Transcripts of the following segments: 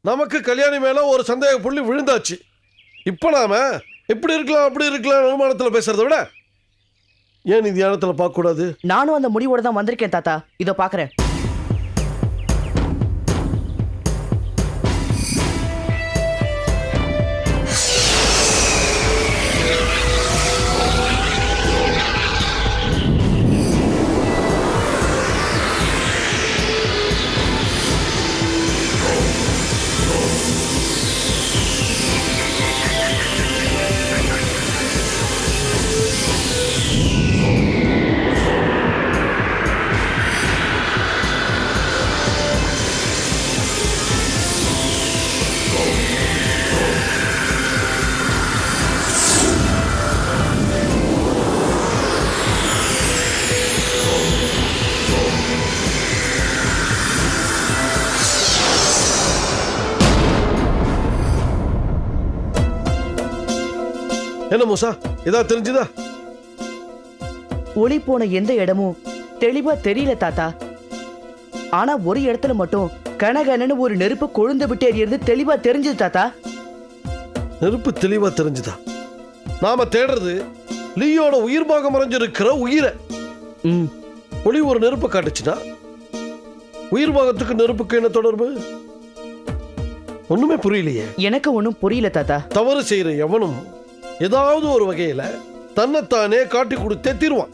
நமக்கு கல்யாணி மேல ஒரு சந்தேக புள்ளி விழுந்தாச்சு. இப்ப நாம எப்படி இருக்கலாம் அப்படி இருக்கலாம் அனுமானத்துல பேசுறதை விட ஏன் நீ தியானத்துல பார்க்க கூடாது? நானும் அந்த முடிவோட தான் வந்திருக்கேன் தாத்தா. இதோ பாக்குறேன். என்ன மூசா, ஏதாவது தெரிஞ்சுதா? ஒளி போன எந்த இடமும் தெளிவா தெரியல தாத்தா. ஆனா ஒரு இடத்துல மட்டும் கனகனன்னு ஒரு நெருப்பு கொழுந்து விட்டு எறியறது தெளிவா தெரிஞ்சது தாத்தா. நெருப்பு தெளிவா தெரிஞ்சுதா? நாம தேடுறது லியோட உயிர் பாகம் மறைஞ்சிருக்கிற உயிரை. ஒளி ஒரு நெருப்பை காட்டுச்சுன்னா உயிர் பாகத்துக்கு நெருப்புக்கு என்ன தொடர்பு? ஒண்ணுமே புரியலையே. எனக்கு ஒண்ணும் புரியல தாத்தா. தவறு செய்யற எவனும் ஏதாவது ஒரு வகையில தன்னைத்தானே காட்டி கொடுத்தே தீருவான்.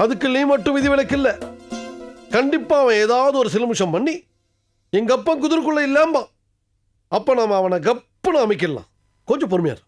அதுக்கு நீ மட்டும் விதிவிலக்கு இல்ல. கண்டிப்பா அவன் ஏதாவது ஒரு சிலுமிஷம் பண்ணி எங்க அப்பா குதிரைக்குள்ள இல்லாம அப்ப நாம அவனை கப்புன்னு அமைக்கலாம். கொஞ்சம் பொறுமையா இரு.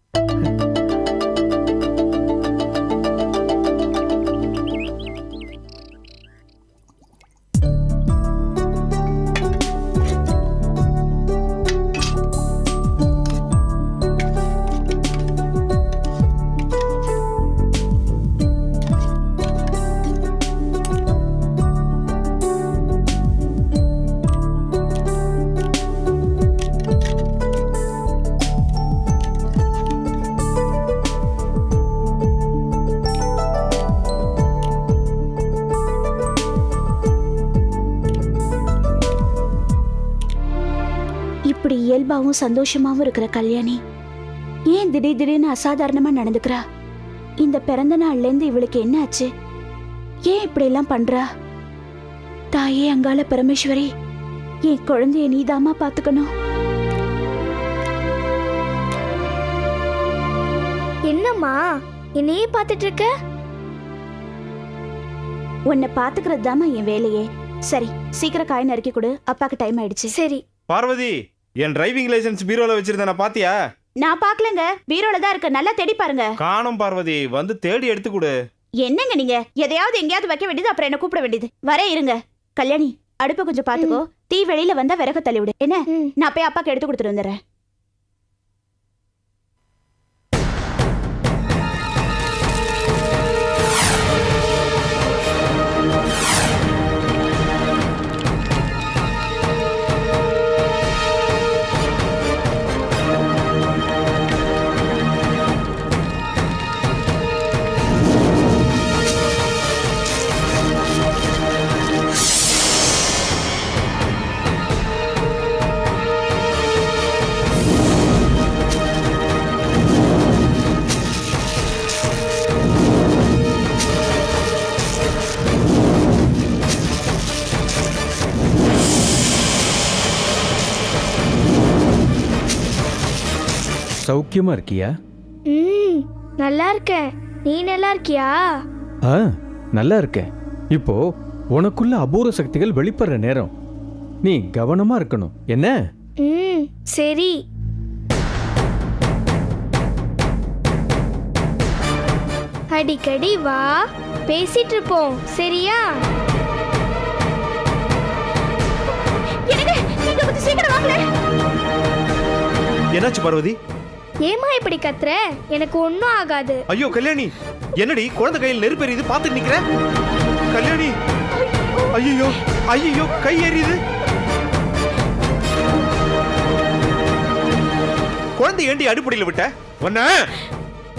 இப்படி இயல்பாவும் சந்தோஷமாவும் இருக்கிற கல்யாணி ஏன் திடீர்னு அசாதாரணமா நடந்துக்கிறா? இந்த பிறந்த நாள்ல இருந்து இவளுக்கு என்ன ஆச்சு? ஏன் இப்படி எல்லாம் பண்றா? தாயே அங்காள பரமேஸ்வரி, என் குழந்தைய நீதாமா பாத்துக்கணும். என்னம்மா என்னையே பாத்துட்டு இருக்க? உன்னை பாத்துக்கிறது தாமா என் வேலையே. சரி, சீக்கிரம் காய் நறுக்கி கொடு, அப்பாக்கு டைம் ஆயிடுச்சு. சரி. பார்வதி, என் டிரைவிங் லைசென்ஸ் பீரோல வச்சிருந்தேன், பாத்தியா? நான் பாக்கலங்க, பீரோல தான் இருக்கு, நல்லா தேடி பாருங்க. காணோம் பார்வதி, வந்து தேடி எடுத்து கொடு. என்னங்க நீங்க எதையாவது எங்கேயாவது வைக்க வேண்டியது, அப்புறம் என்ன கூப்பிட வேண்டியது. வரே இருங்க. கல்யாணி, அடுப்பை கொஞ்சம் பாத்துக்கோ. தீ வெளியில வந்தா விறகு தள்ளி விடு என்ன? நான் போய் அப்பாக்கு எடுத்து கொடுத்துட்டு வந்துடுறேன். சௌக்கியமா இருக்கியா? நல்லா இருக்கேன். நீ நல்லா இருக்கியா? நல்லா இருக்கேன். இப்போ உனக்குள்ள அபூர்வ சக்திகள் வெளிப்படுற நேரம். நீ கவனமா இருக்கணும் என்ன? சரி. அடிக்கடி வா, பேசிட்டு இருப்போம், சரியா? என்னாச்சு பார்வதி? ஏமா இப்படி கத்துற? எனக்கு ஒண்ணும் ஆகாது. ஐயோ கல்யாணி, என்னடி குழந்தை கையில் நெருப்பு எரியுது பாத்துட்டு நிக்கிற? கல்யாணி, ஐயோ ஐயோ, கை எரியுது. குழந்தை ஏண்டி அடுப்படியில விட்ட?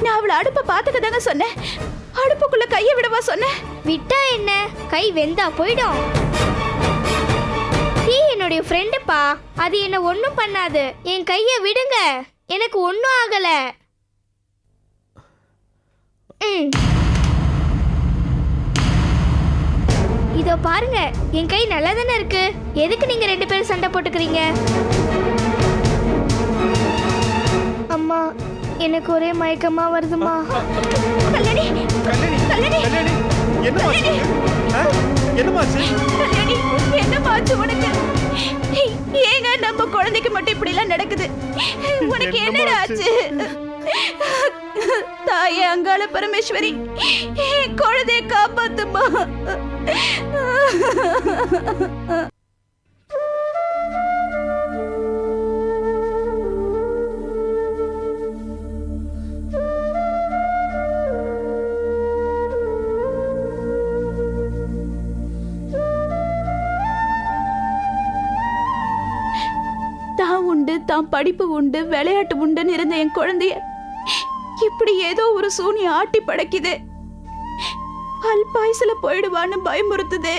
நான் அவளை அடுப்பை பாத்துக்கதாங்க சொன்னேன். அடுப்புக்குள்ள கையை விடவா சொன்னேன்? விட்டா என்ன, கை வெந்தா போயிடும். தீ என்னுடைய ஃப்ரெண்டுப்பா. அது என்ன ஒன்றும் பண்ணாது. என் கையை விடுங்க, எனக்கு ஒன்றும் ஆகல. இதோ பாருங்க, என் கை நல்லா தானே இருக்கு. எதுக்கு நீங்க 2 பேரும் சண்டை போட்டுக்கிறீங்க? அம்மா, எனக்கு ஒரே மயக்கமா வருதுமா. கல்யாணி, கல்யாணி, என்னமாச்சு? கல்யாணி, என்னமாச்சு உனக்கு? ஏங்க நம்ம குழந்தைக்கு மட்டும் இப்படி எல்லாம் நடக்குது? உனக்கு என்னடா ஆச்சு? தாயே அங்காள பரமேஸ்வரி, குழந்தைய காப்பாத்துமா. தான் உண்டு, தான் படிப்பு உண்டு, விளையாட்டு உண்டுன்னு இருந்த என் குழந்தைய இப்படி ஏதோ ஒரு சூனிய ஆட்டி படைக்குது. அல்பாயுசுல போயிடுவான்னு பயமுறுத்துதே.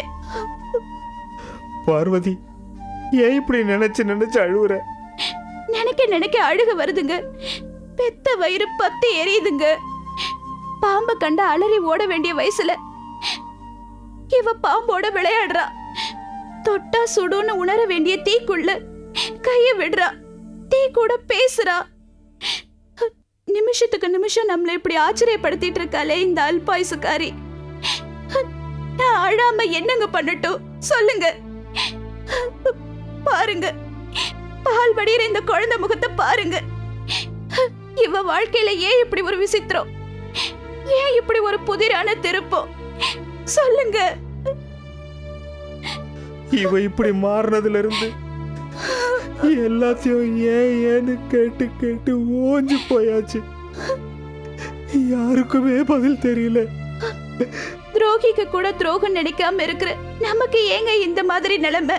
பார்வதி, ஏன் இப்படி நினைச்சு அழுவுற? நினைக்க அழுக வருதுங்க. பெத்த வயிறு பத்தி எரியுதுங்க. பாம்பை கண்ட அலறி ஓட வேண்டிய வயசுல இவ பாம்போட விளையாடுறா. தொட்டா சுடுன்னு உணர வேண்டிய தீக்குள்ள கைய விடுறா. தீ கூட பேசுறா. நிமிஷத்துக்கு நிமிஷம் நம்மள இப்படி ஆச்சரியப்படுத்திட்டு இருக்காளே இந்த அல்பாயுசுக்காரி. நான் அழாம என்னங்க பண்ணட்டும் சொல்லுங்க? பாருங்க, பால் வடிகிற இந்த குழந்தை முகத்தை பாருங்க. இவ வாழ்க்கையில ஏன் இப்படி ஒரு விசித்திரம்? ஏன் இப்படி ஒரு புதிரான திருப்பம்? சொல்லுங்க. இவ இப்படி மாறினதுல இருந்து எல்லாத்தையும் ஏன்னு கேட்டு ஓஞ்சு போயாச்சு. யாருக்குமே பதில் தெரியல. துரோகிக்கு கூட துரோகம் நினைக்காம இருக்கிற நமக்கு ஏங்க இந்த மாதிரி நிலைமை?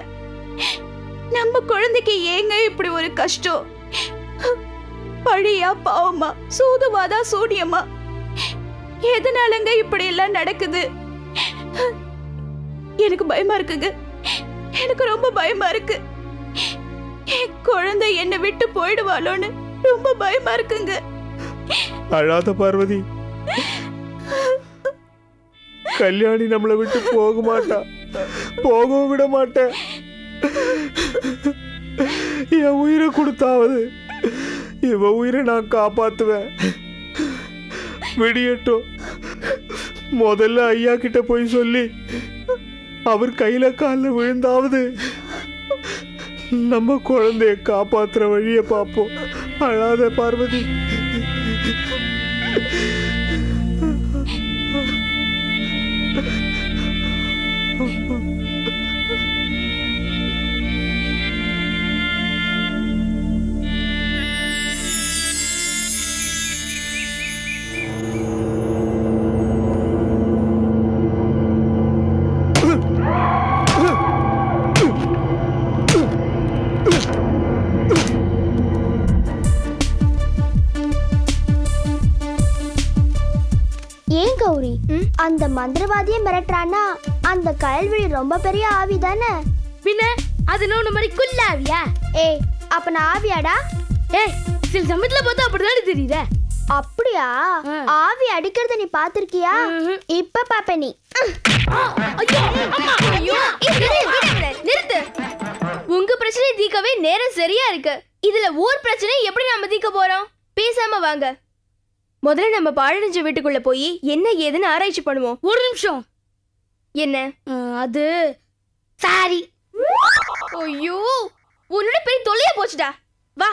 நம்ம குழந்தைக்கு ஏங்க இப்படி ஒரு கஷ்டம்? பழியா பாவமா, சூதுவாதா சூனியமா? எதனாலங்க இப்படி எல்லாம் நடக்குது? எனக்கு பயமா இருக்குங்க. எனக்கு ரொம்ப பயமா இருக்கு. என் குழந்தை என்னை விட்டு போயிடுவாளோன்னு ரொம்ப பயமா இருக்குங்க. அழாத பார்வதி, கல்யாணி நம்மளை விட்டு போக மாட்டா, போகவும் விட மாட்டேன். என் உயிரை கொடுத்தாவது இவ உயிரை நான் காப்பாத்துவேன். விடியட்டும். முதல்ல ஐயா கிட்ட போய் சொல்லி அவர் கையில காலில் விழுந்தாவது நம்ம குழந்தைய காப்பாத்துற வழியை பார்ப்போம். அழாத பார்வதி. ஏன் கௌரி, அந்த மந்திரவாதியை மிரட்டுறானா? அந்த கயல்விழி ரொம்ப பெரிய ஆவி தானே? பின்ன அது நோன மாதிரி குள்ள ஆவியா? ஏய், அப்ப நான் ஆவியாடா? ஏய், சில சமயத்துல பார்த்தா அப்படிதானே தெரியுதே. அப்படியா? ஆவி அடிக்கிறத நீ பாத்திருக்கியா? இப்ப பாப்ப நீ. நிறுத்து. உங்க பிரச்சனை தீர்க்கவே நேரம் சரியா இருக்கு. இதுல ஊர் பிரச்சனை எப்படி நாம தீர்க்க போறோம்? பேசாம வாங்க, முதல்ல நம்ம பாழடைஞ்ச வீட்டுக்குள்ள போய் என்ன ஏதுன்னு ஆராய்ச்சி பண்ணுவோம். ஒரு நிமிஷம். என்ன அது? சாரி. ஐயோ, உன்னோட பெரிய தொல்லையா போச்சுடா. வா.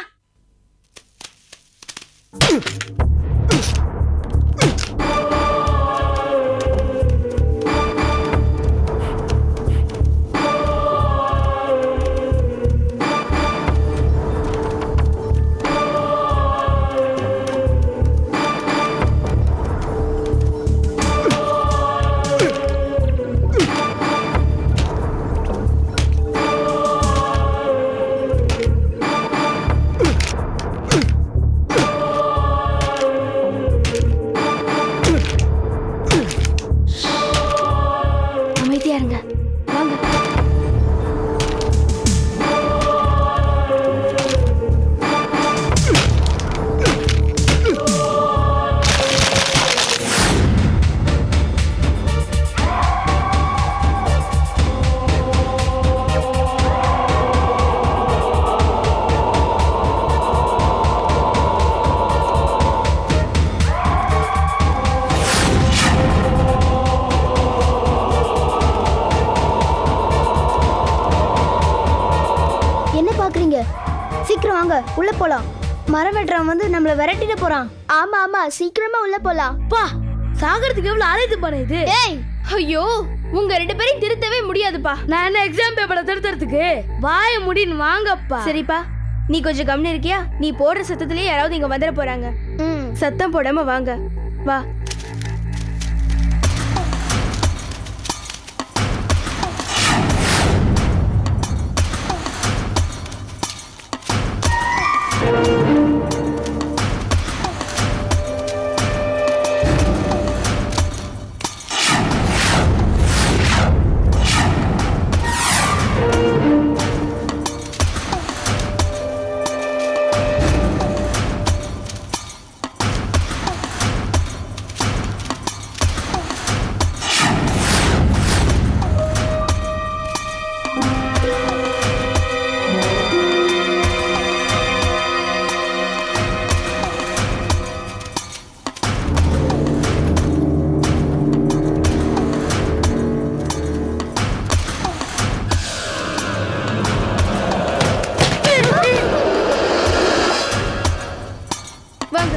பாக்குறீங்க? சீக்கிரம் வாங்க, உள்ள போலாம். மரம் வெட்டுறவன் வந்து நம்மள விரட்டிட்டு போறான். ஆமா ஆமா, சீக்கிரமா உள்ள போலாம். பா, சாகறதுக்கு எவ்வளவு ஆலயத்து பண்ண இது. ஏய், ஐயோ, உங்க 2 பேரையும் திருத்தவே முடியாதுப்பா. நான் என்ன எக்ஸாம் பேப்பரை திருத்துறதுக்கு? வாய முடின்னு வாங்கப்பா. சரிப்பா, நீ கொஞ்சம் கம்னு இருக்கியா? நீ போடுற சத்தத்திலேயே யாராவது இங்க வந்துட போறாங்க. சத்தம் போடாம வாங்க. வா. வாங்க.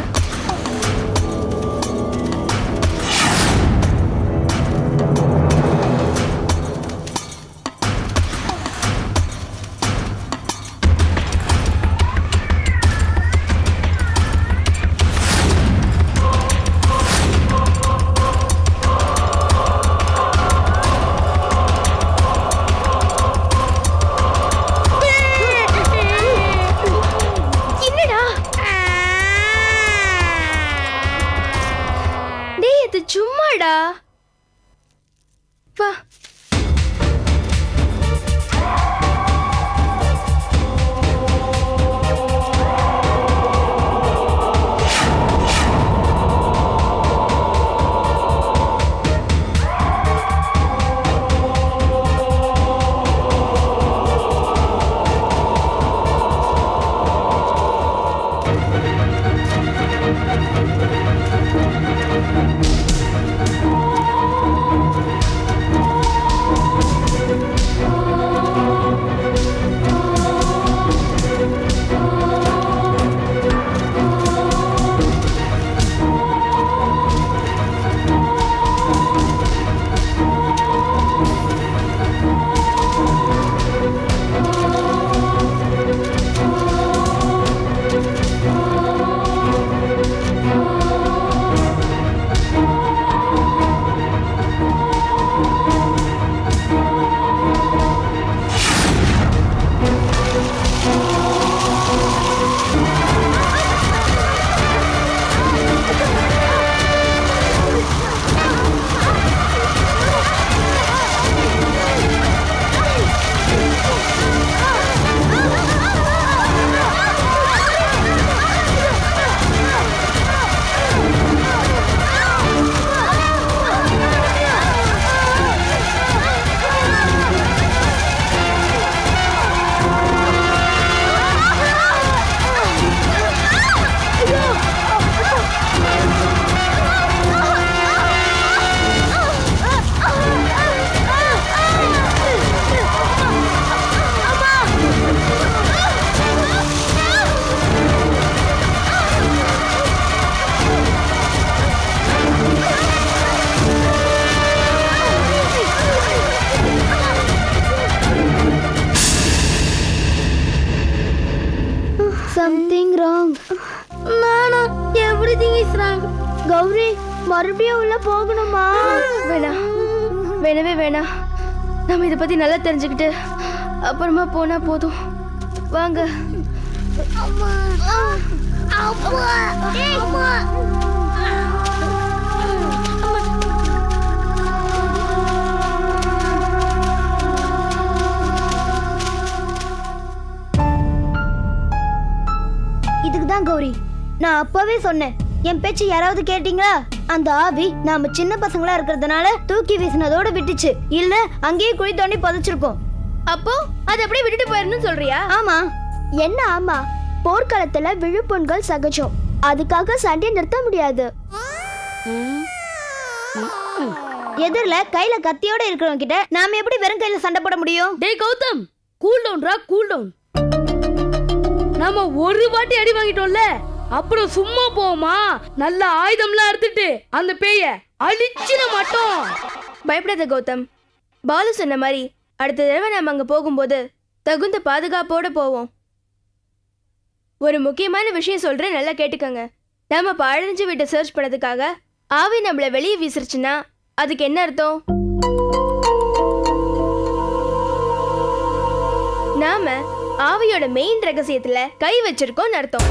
என்னடா? டேய், இது சும்மாடா. வா. something wrong. நானா, everything is wrong. கௌரி, மறுபடியும் உள்ள போகணுமா? வேணாம், வேணவே வேணாம். நம்ம இதை பத்தி நல்லா தெரிஞ்சுக்கிட்டு அப்புறமா போனா போதும். வாங்க. இதுக்குதான் கௌரி, நான் அப்பவே சொன்னேன். என் பேச்சு யாராவது கேட்டீங்களா? அந்த ஆவி நாம சின்ன பசங்களா இருக்கிறதுனால தூக்கி வீசினதோட விட்டுச்சு. இல்ல அங்கேயே குழி தோண்டி புதைச்சிருக்கோம். அப்போ அதை அப்படியே விட்டுட்டு போயிடணும்னு சொல்றியா? ஆமா. என்ன ஆமா? போர்க்களத்துல விழுப்புண்கள் சகஜம். அதுக்காக சண்டை நிறுத்த முடியாது. எதிரில கையில கத்தியோட இருக்கிறவங்க கிட்ட நாம எப்படி வெறும் கையில சண்டை போட முடியும்? டேய் கௌதம், கூல் டவுன்ரா, கூல் டவுன். நாம ஒரு வாட்டி அடி வாங்கிட்டோம்ல, அப்புறம் சும்மா போவோமா? நல்ல ஆயுதம்லாம் எடுத்துட்டு அந்த பேய அழிச்சிட மாட்டோம். பயப்படாத கௌதம். பாலு சொன்ன மாதிரி அடுத்த தடவை நாம அங்க போகும்போது தகுந்த பாதுகாப்போட போவோம். ஒரு முக்கியமான விஷயம் சொல்றேன், நல்லா கேட்டுக்கங்க. நாம பாழடைஞ்ச வீட்டை சர்ச் பண்ணதுக்காக ஆவி நம்மள வெளியே வீசிருச்சுன்னா அதுக்கு என்ன அர்த்தம்? நாம ஆவியோட மெயின் ரகசியத்துல கை வச்சிருக்கோம்னு அர்த்தம்.